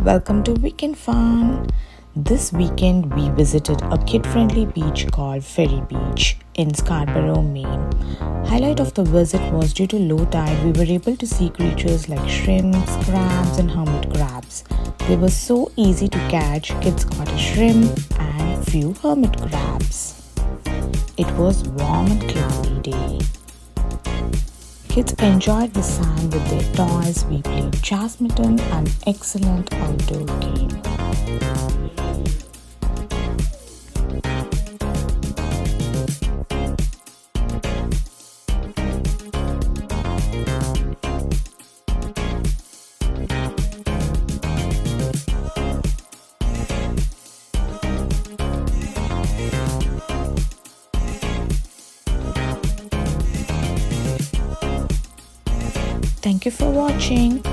Welcome to Weekend Fun. This weekend we visited a kid-friendly beach called Ferry Beach in Scarborough, Maine. Highlight of the visit was due to low tide, we were able to see creatures like shrimps, crabs and hermit crabs. They were so easy to catch, kids caught a shrimp and few hermit crabs. It was warm and cloudy day. Kids enjoyed the sand with their toys. We played badminton, an excellent outdoor game. Thank you for watching.